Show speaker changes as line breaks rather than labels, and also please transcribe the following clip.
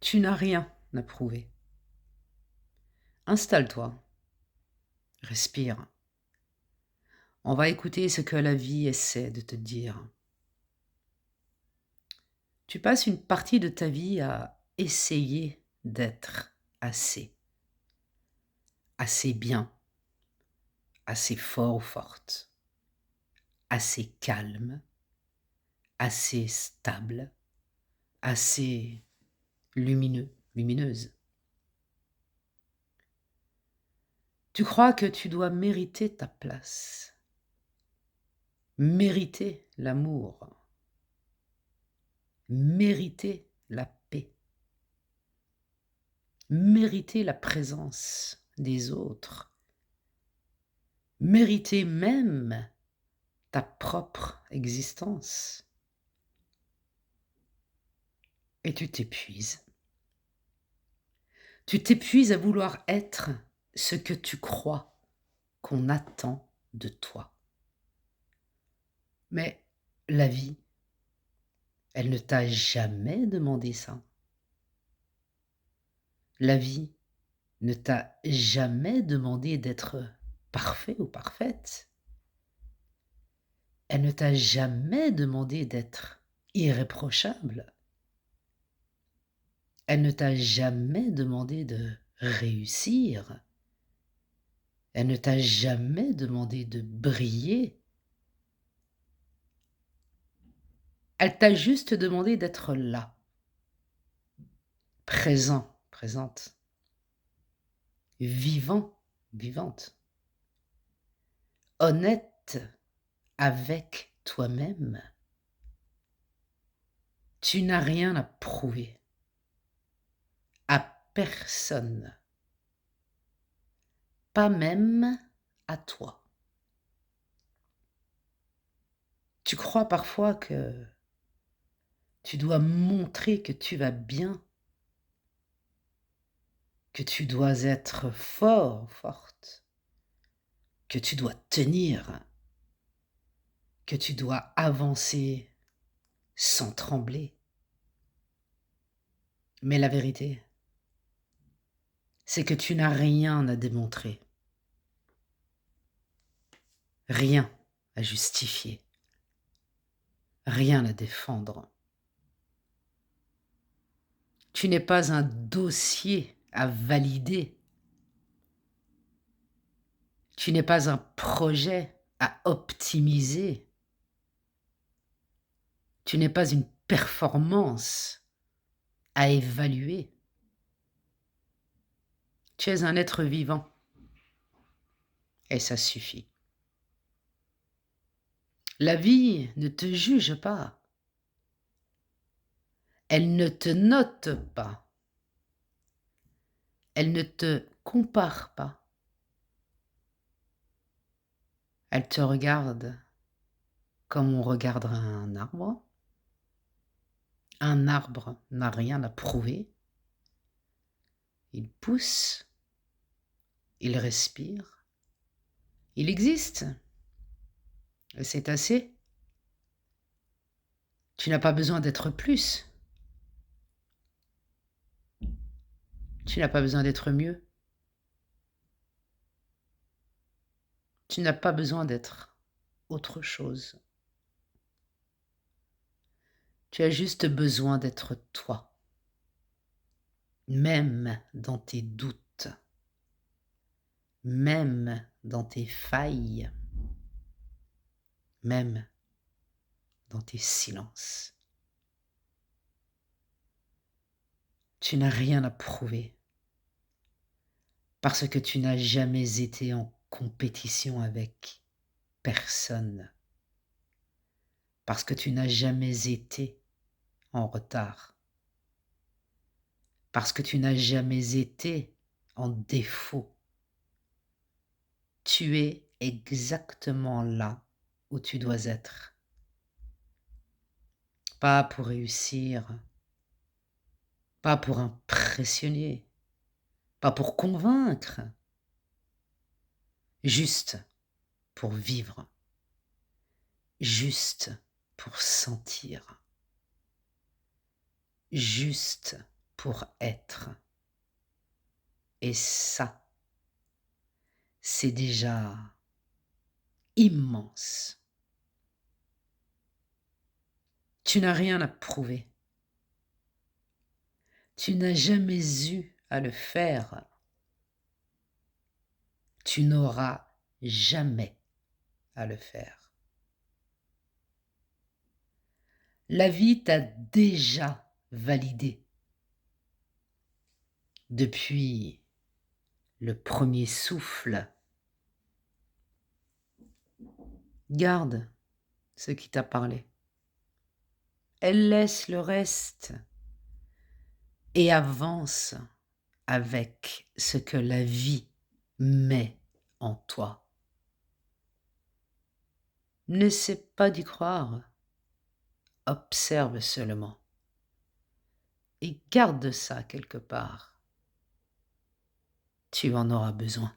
Tu n'as rien à prouver. Installe-toi, respire. On va écouter ce que la vie essaie de te dire. Tu passes une partie de ta vie à essayer d'être assez, assez bien, assez fort ou forte, assez calme, assez stable, assez lumineux, lumineuse. Tu crois que tu dois mériter ta place, mériter l'amour, mériter la paix, mériter la présence des autres, mériter même ta propre existence. Et tu t'épuises. Tu t'épuises à vouloir être ce que tu crois qu'on attend de toi. Mais la vie, elle ne t'a jamais demandé ça. La vie ne t'a jamais demandé d'être parfait ou parfaite. Elle ne t'a jamais demandé d'être irréprochable. Elle ne t'a jamais demandé de réussir. Elle ne t'a jamais demandé de briller. Elle t'a juste demandé d'être là, présent, présente, vivant, vivante, honnête avec toi-même. Tu n'as rien à prouver à personne, pas même à toi. Tu crois parfois que tu dois montrer que tu vas bien, que tu dois être fort, forte, que tu dois tenir, que tu dois avancer sans trembler. Mais la vérité, c'est que tu n'as rien à démontrer, rien à justifier, rien à défendre. Tu n'es pas un dossier à valider. Tu n'es pas un projet à optimiser. Tu n'es pas une performance à évaluer. Tu es un être vivant et ça suffit. La vie ne te juge pas. Elle ne te note pas. Elle ne te compare pas. Elle te regarde comme on regarderait un arbre. Un arbre n'a rien à prouver. Il pousse, il respire, il existe. Et c'est assez. Tu n'as pas besoin d'être plus. Tu n'as pas besoin d'être mieux. Tu n'as pas besoin d'être autre chose. Tu as juste besoin d'être toi, même dans tes doutes, même dans tes failles, même dans tes silences. Tu n'as rien à prouver parce que tu n'as jamais été en compétition avec personne, parce que tu n'as jamais été en retard, parce que tu n'as jamais été en défaut. Tu es exactement là où tu dois être. Pas pour réussir, pas pour impressionner, pas pour convaincre, juste pour vivre, juste pour sentir, juste pour être. Et ça, c'est déjà immense. Tu n'as rien à prouver. Tu n'as jamais eu à le faire. Tu n'auras jamais à le faire. La vie t'a déjà validé depuis le premier souffle. Garde ce qui t'a parlé. Elle laisse le reste et avance avec ce que la vie met en toi. N'essaie pas d'y croire, observe seulement et garde ça quelque part. Tu en auras besoin.